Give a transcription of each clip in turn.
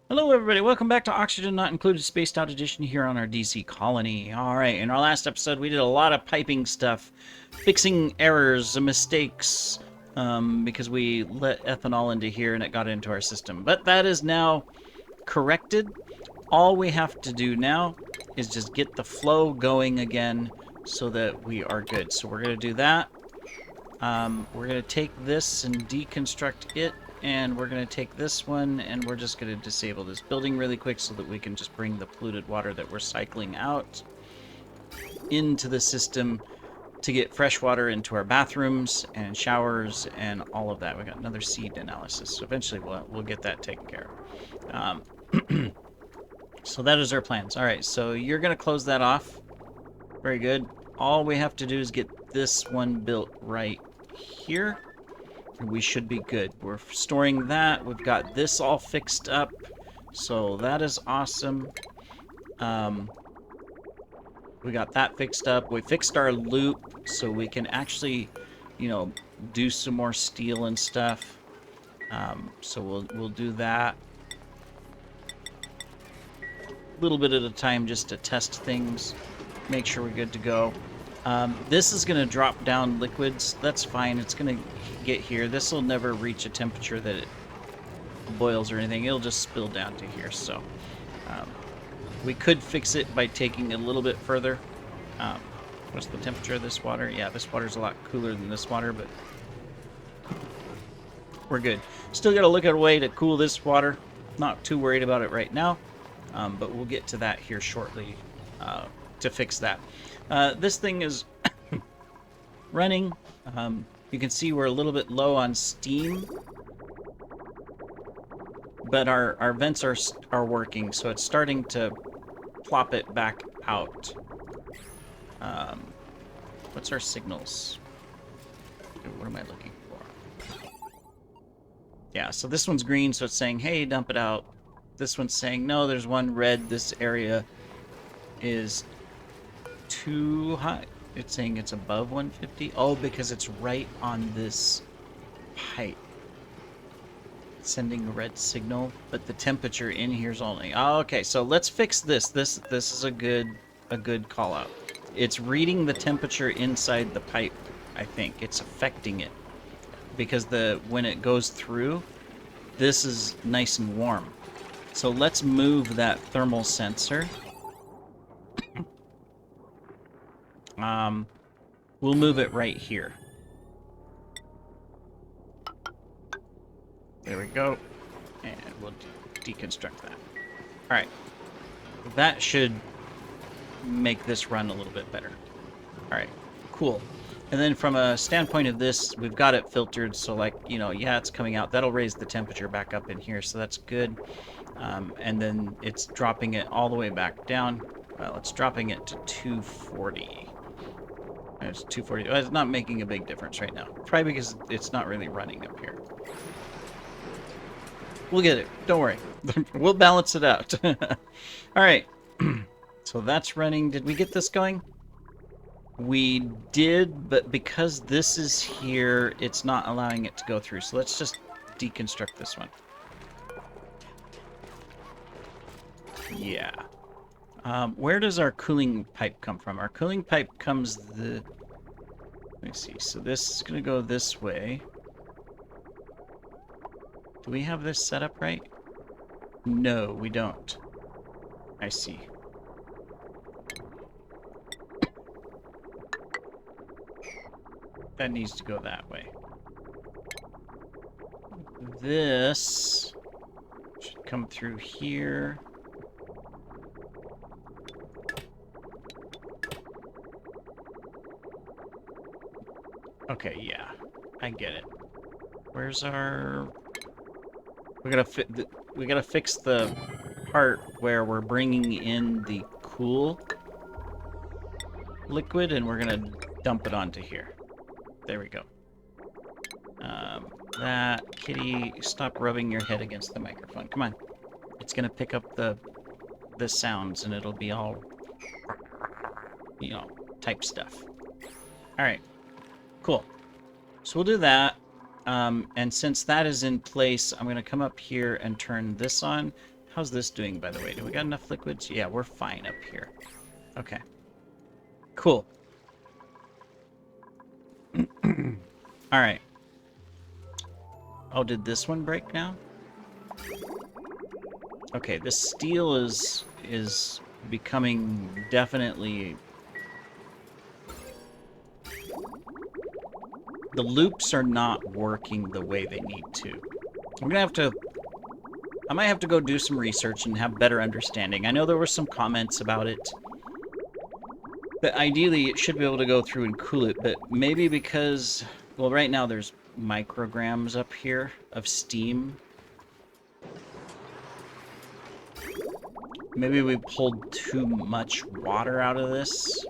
Hello, everybody. Welcome back to Oxygen Not Included Spaced Out Edition here on our DC colony. All right, in our last episode, we did a lot of piping stuff, fixing errors and mistakes, because we let ethanol into here and it got into our system. But that is now corrected. All we have to do now is just get the flow going again so that we are good. So we're going to do that. We're going to take this and deconstruct it. And we're going to take this one and we're just going to disable this building really quick so that we can just bring the polluted water that we're cycling out into the system to get fresh water into our bathrooms and showers and all of that. We got another seed analysis. So eventually we'll get that taken care of. So that is our plans. All right, so you're going to close that off. Very good. All we have to do is get this one built right here. We should be good. We're storing that. We've got this all fixed up. So that is awesome. We got that fixed up. We fixed our loop so we can actually, do some more steel and stuff. So we'll do that a little bit at a time just to test things, make sure we're good to go. This is going to drop down liquids. That's fine. It's going to get here. This will never reach a temperature that it boils or anything. It'll just spill down to here. So we could fix it by taking a little bit further. What's the temperature of this water? Yeah, this water's a lot cooler than this water, but we're good. Still got to look at a way to cool this water. Not too worried about it right now, but we'll get to that here shortly to fix that. This thing is running. You can see we're a little bit low on steam, but our vents are working, so it's starting to plop it back out. What's our signals? What am I looking for? Yeah, so this one's green, so it's saying, hey, dump it out. This one's saying, no, there's one red. This area is too high. It's saying it's above 150. Oh, because it's right on this pipe. It's sending a red signal, but the temperature in here is only. Oh, okay, so let's fix this. This is a good call out. It's reading the temperature inside the pipe, I think. It's affecting it. Because when it goes through, this is nice and warm. So let's move that thermal sensor. We'll move it right here. There we go. And we'll deconstruct that. All right. That should make this run a little bit better. All right. Cool. And then from a standpoint of this, we've got it filtered. So yeah, it's coming out. That'll raise the temperature back up in here. So that's good. And then it's dropping it all the way back down. Well, it's dropping it to 240. It's 240. It's not making a big difference right now. Probably because it's not really running up here. We'll get it. Don't worry. We'll balance it out. All right. So that's running. Did we get this going? We did, but because this is here, it's not allowing it to go through. So let's just deconstruct this one. Yeah. Where does our cooling pipe come from? Our cooling pipe comes let me see. So this is going to go this way. Do we have this set up right? No, we don't. I see. That needs to go that way. This should come through here. Okay, yeah, I get it. Where's our? We gotta fix the part where we're bringing in the cool liquid, and we're gonna dump it onto here. There we go. Kitty, stop rubbing your head against the microphone. Come on, it's gonna pick up the sounds, and it'll be all, type stuff. All right. Cool. So we'll do that. And since that is in place, I'm going to come up here and turn this on. How's this doing, by the way? Do we got enough liquids? Yeah, we're fine up here. Okay. Cool. Alright. Oh, did this one break now? Okay, this steel is becoming definitely... The loops are not working the way they need to. I'm gonna have to... I might have to go do some research and have better understanding. I know there were some comments about it. But ideally, it should be able to go through and cool it, but maybe because... Well, right now there's micrograms up here of steam. Maybe we pulled too much water out of this.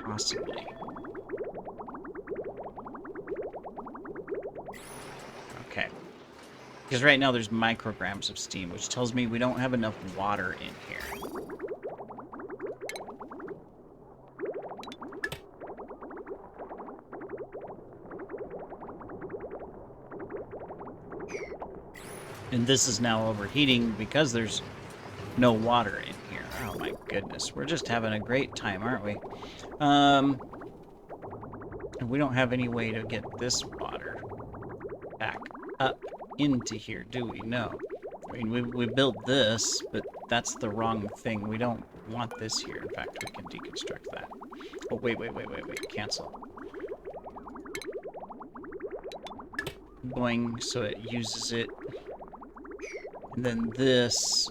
Possibly. Okay. Because right now there's micrograms of steam, which tells me we don't have enough water in here. And this is now overheating because there's no water in here. Oh my goodness, we're just having a great time, aren't we? And we don't have any way to get this water back up into here, do we? No. I mean, we built this, but that's the wrong thing. We don't want this here. In fact, we can deconstruct that. Oh, wait. Cancel. Boing, so it uses it. And then this,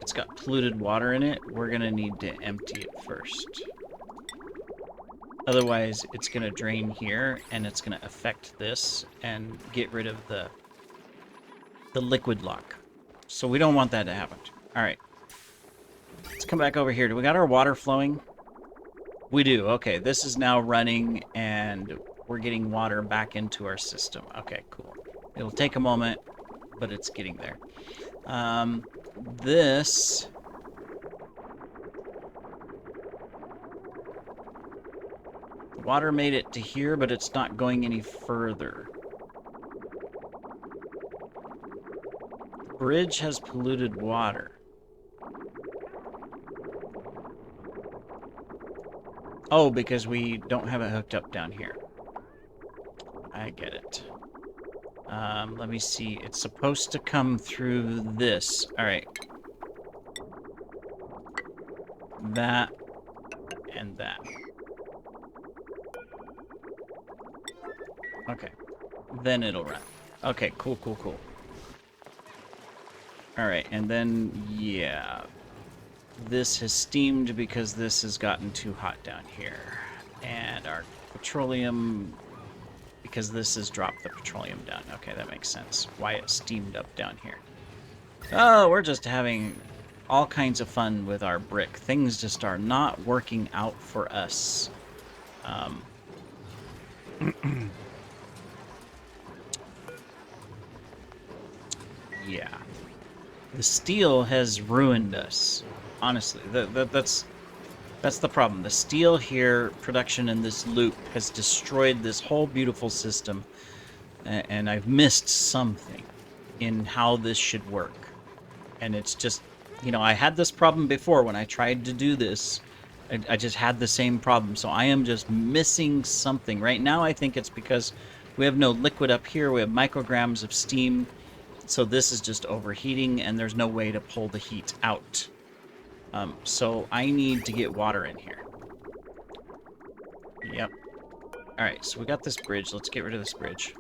it's got polluted water in it. We're gonna need to empty it first. Otherwise, it's gonna drain here, and it's gonna affect this and get rid of the liquid lock. So we don't want that to happen. All right. Let's come back over here. Do we got our water flowing? We do. Okay, this is now running, and we're getting water back into our system. Okay, cool. It'll take a moment, but it's getting there. This... Water made it to here, but it's not going any further. The bridge has polluted water. Oh, because we don't have it hooked up down here. I get it. Let me see. It's supposed to come through this. All right. That and that. Okay. Then it'll run. Okay, cool. All right, and then, yeah. This has steamed because this has gotten too hot down here. And our petroleum... Because this has dropped the petroleum down. Okay, that makes sense. Why it steamed up down here. Oh, we're just having all kinds of fun with our brick. Things just are not working out for us. Yeah. The steel has ruined us. Honestly, that's the problem. The steel here, production in this loop, has destroyed this whole beautiful system. And I've missed something in how this should work. And it's just, you know, I had this problem before when I tried to do this. I just had the same problem. So I am just missing something. Right now I think it's because we have no liquid up here. We have micrograms of steam. So this is just overheating and there's no way to pull the heat out. So I need to get water in here. Yep. Alright, so we got this bridge. Let's get rid of this bridge.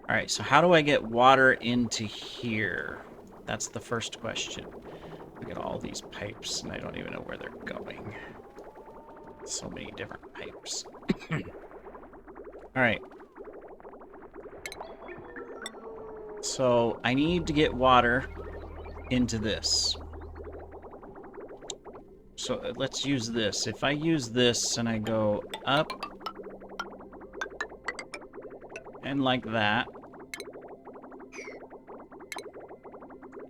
Alright, so how do I get water into here? That's the first question. We got all these pipes, and I don't even know where they're going. So many different pipes. Alright. So I need to get water into this. So let's use this. If I use this and I go up and like that,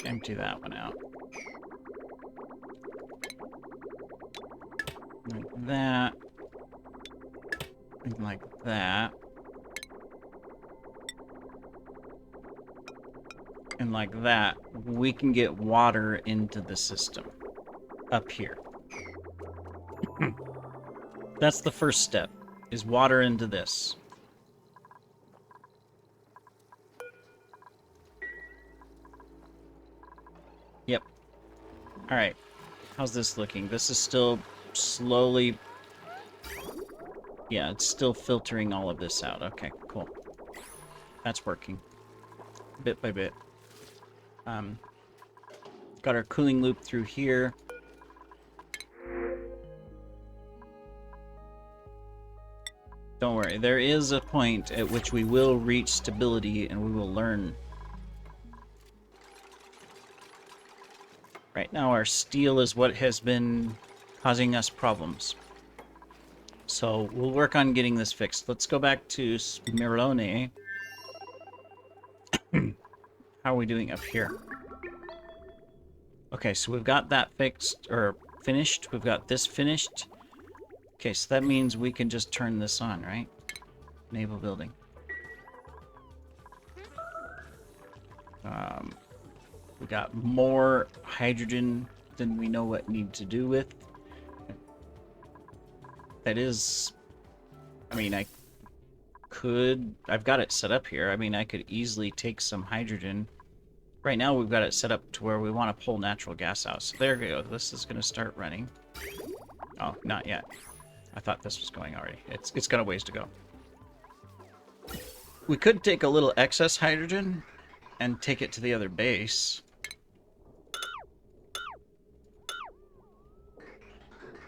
empty that one out. Like that. And like that. And like that, we can get water into the system up here. That's the first step, is water into this. Yep. All right. How's this looking? This is still slowly... Yeah, it's still filtering all of this out. Okay, cool. That's working. Bit by bit. Got our cooling loop through here. Don't worry, there is a point at which we will reach stability and we will learn. Right now our steel is what has been causing us problems. So we'll work on getting this fixed. Let's go back to Smirone. How are we doing up here? Okay, so we've got that fixed, or finished. We've got this finished. Okay, so that means we can just turn this on, right? Naval building. We got more hydrogen than we know what need to do with. That is... I mean, I've got it set up here. I mean, I could easily take some hydrogen. Right now, we've got it set up to where we want to pull natural gas out. So there we go. This is going to start running. Oh, not yet. I thought this was going already. It's got a ways to go. We could take a little excess hydrogen and take it to the other base.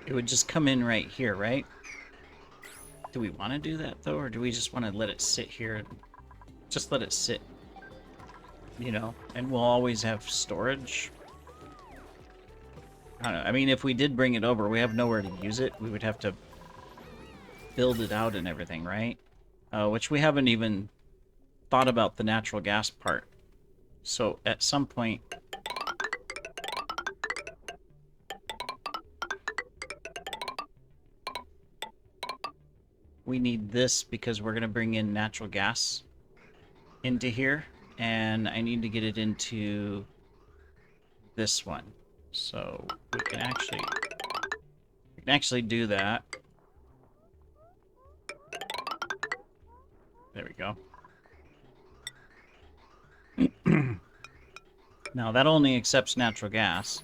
It would just come in right here, right? Do we want to do that, though? Or do we just want to let it sit here and just let it sit? You know? And we'll always have storage. I don't know. I mean, if we did bring it over, we have nowhere to use it. We would have to build it out and everything, right? Which we haven't even thought about the natural gas part. So at some point... we need this because we're going to bring in natural gas into here. And I need to get it into this one. So we can actually do that. There we go. Now that only accepts natural gas.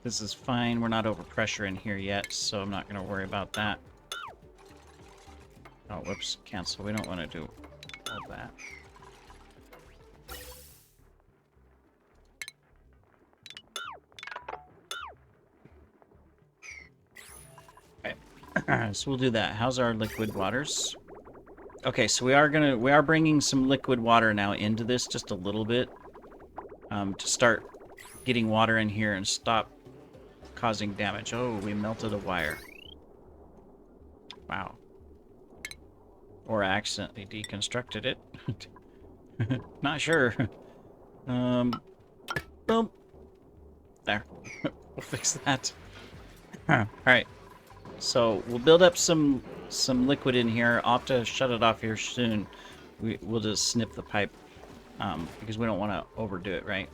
This is fine. We're not over pressure in here yet, so I'm not going to worry about that. Oh, whoops. Cancel. We don't want to do all that. Okay. So we'll do that. How's our liquid waters? Okay, so we are bringing some liquid water now into this, just a little bit, to start getting water in here and stop causing damage. Oh, we melted a wire. Wow. Or accidentally deconstructed it. Not sure. Boom. There. We'll fix that. Alright. So we'll build up some liquid in here. I'll have to shut it off here soon. We'll just snip the pipe because we don't want to overdo it, right?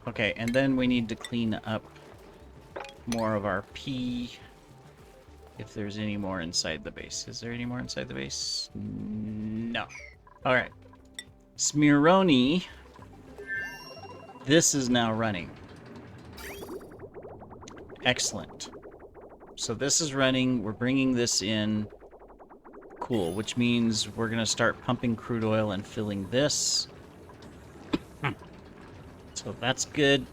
Okay, and then we need to clean up more of our pee. If there's any more inside the base. Is there any more inside the base? No. Alright. Smironi. This is now running. Excellent. So this is running. We're bringing this in. Cool. Which means we're going to start pumping crude oil and filling this. So that's good.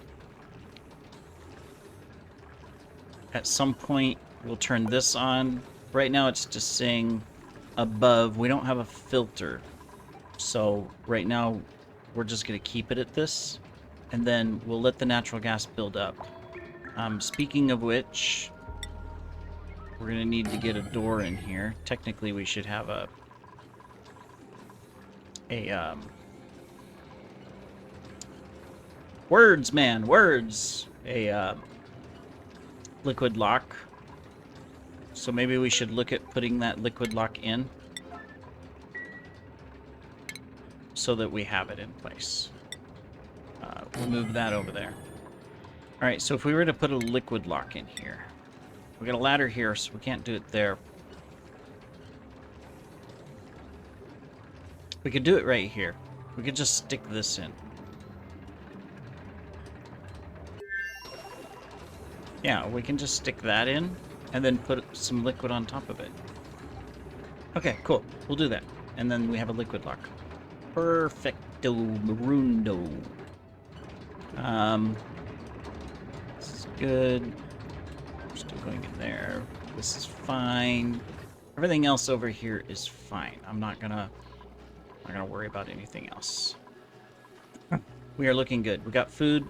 At some point, we'll turn this on. Right now, it's just saying above. We don't have a filter. So right now, we're just going to keep it at this. And then we'll let the natural gas build up. Speaking of which, we're going to need to get a door in here. Technically, we should have a words, man, words. A liquid lock. So maybe we should look at putting that liquid lock in so that we have it in place. We'll move that over there. All right, so if we were to put a liquid lock in here, we got a ladder here, so we can't do it there. We could do it right here. We could just stick this in. Yeah, we can just stick that in and then put some liquid on top of it. Okay, cool. We'll do that. And then we have a liquid lock. Perfecto Marundo. This is good. We're still going in there. This is fine. Everything else over here is fine. I'm not gonna worry about anything else. We are looking good. We got food.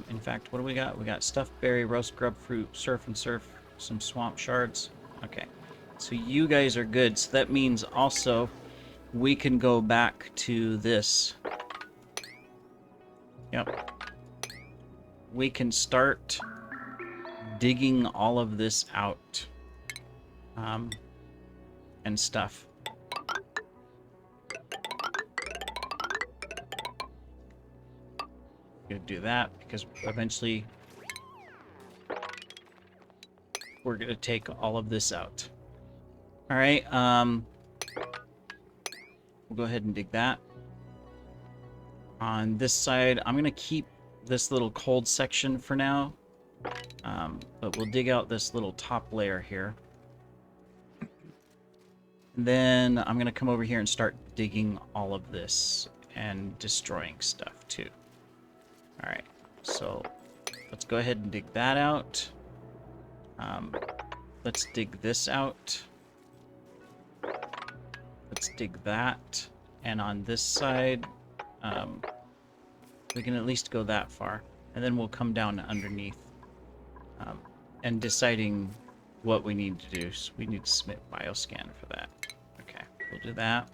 In fact, what do we got? We got stuffed berry, roast grub fruit, surf and surf, some swamp shards. Okay. So you guys are good. So that means also we can go back to this. Yep. We can start digging all of this out. And stuff. Gonna do that because eventually we're gonna take all of this out. All right, we'll go ahead and dig that. On this side, I'm gonna keep this little cold section for now, but we'll dig out this little top layer here. And then I'm gonna come over here and start digging all of this and destroying stuff too. All right, so let's go ahead and dig that out. Let's dig this out. Let's dig that. And on this side, we can at least go that far. And then we'll come down underneath and deciding what we need to do. So we need to submit bioscan for that. Okay, we'll do that.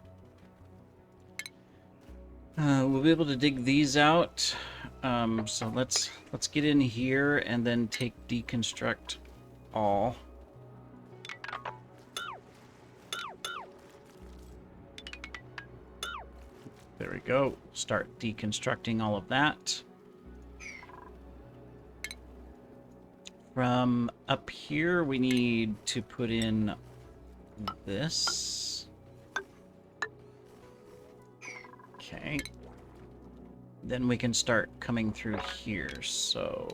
We'll be able to dig these out. So let's get in here and then take deconstruct all. There we go. Start deconstructing all of that. From up here, we need to put in this. Okay. Then we can start coming through here. So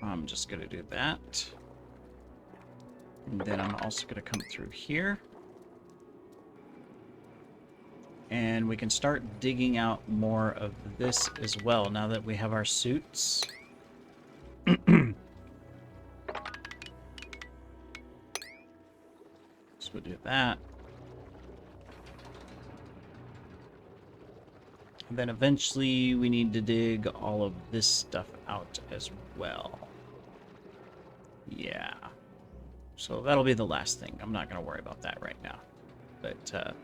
I'm just going to do that. And then I'm also going to come through here. And we can start digging out more of this as well now that we have our suits. So we'll do that. And then eventually we need to dig all of this stuff out as well. Yeah. So that'll be the last thing. I'm not going to worry about that right now. But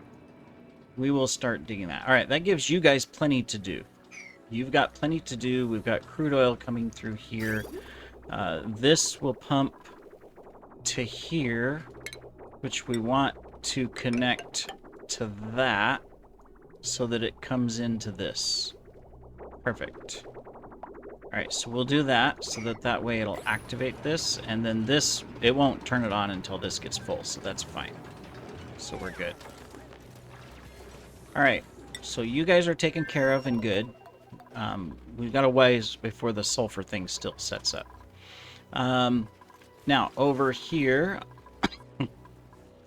we will start digging that. All right, that gives you guys plenty to do. You've got plenty to do. We've got crude oil coming through here. This will pump to here, which we want to connect to that so that it comes into this. Perfect. All right, so we'll do that so that way it'll activate this, and then this, it won't turn it on until this gets full, so that's fine. So we're good. All right, so you guys are taken care of and good. We've got a ways before the sulfur thing still sets up. Now, over here,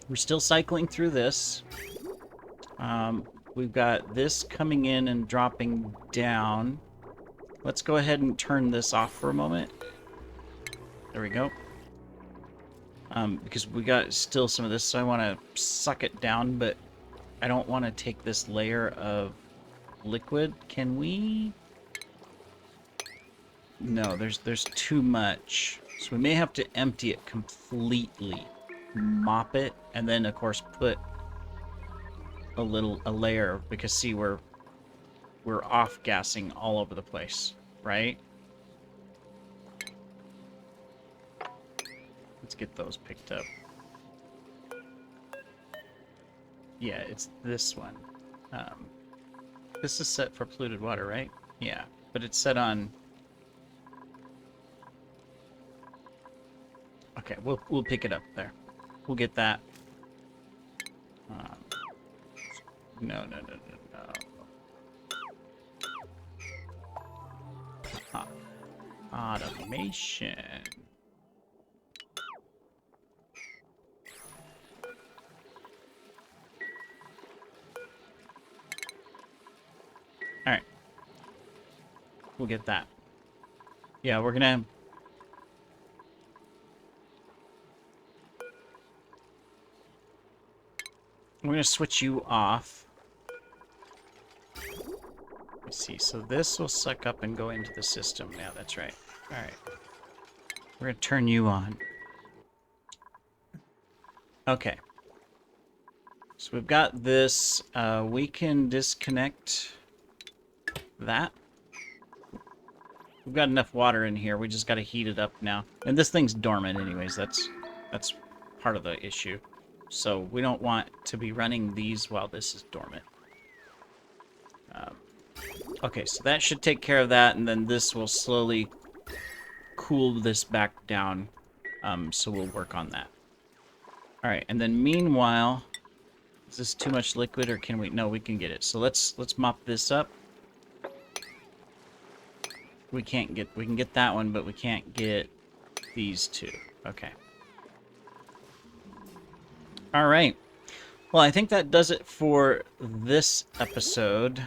we're still cycling through this. We've got this coming in and dropping down. Let's go ahead and turn this off for a moment. There we go. Because we got still some of this, so I want to suck it down, but I don't want to take this layer of liquid. Can we? No, there's too much. So we may have to empty it completely, mop it, and then of course put a layer, because see, we're off gassing all over the place, right? let's get those picked up. Yeah, it's this one. This is set for polluted water, right? Yeah, but it's set on... Okay, we'll pick it up there. We'll get that. No. Automation. All right. We'll get that. Yeah, we're gonna switch you off. Let's see. So this will suck up and go into the system. Yeah, that's right. All right. We're gonna turn you on. Okay. So we've got this. We can disconnect that. We've got enough water in here. We just got to heat it up now. And this thing's dormant anyways. That's part of the issue. So we don't want to be running these while this is dormant. Okay, so that should take care of that, and then this will slowly cool this back down. So we'll work on that. All right, and then meanwhile, is this too much liquid, or can we? No, we can get it. So let's mop this up. We can get that one, but we can't get these two. Okay. All right. Well, I think that does it for this episode.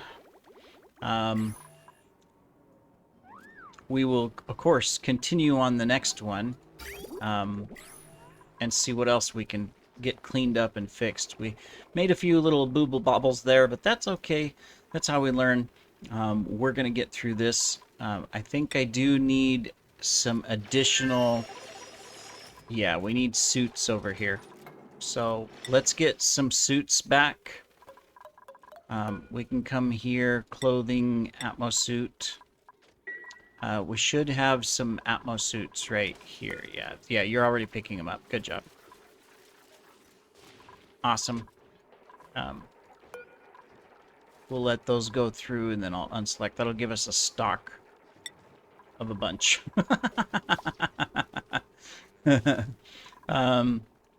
We will, of course, continue on the next one, and see what else we can get cleaned up and fixed. We made a few little booble bobbles there, but that's okay. That's how we learn. We're gonna get through this. I think I do need some additional... Yeah, we need suits over here. So let's get some suits back. We can come here, clothing, Atmo suit. We should have some Atmo suits right here. Yeah, you're already picking them up. Good job. Awesome. We'll let those go through, and then I'll unselect. That'll give us a stock of a bunch.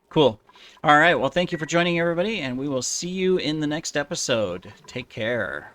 Cool. All right. Well, thank you for joining, everybody, and we will see you in the next episode. Take care.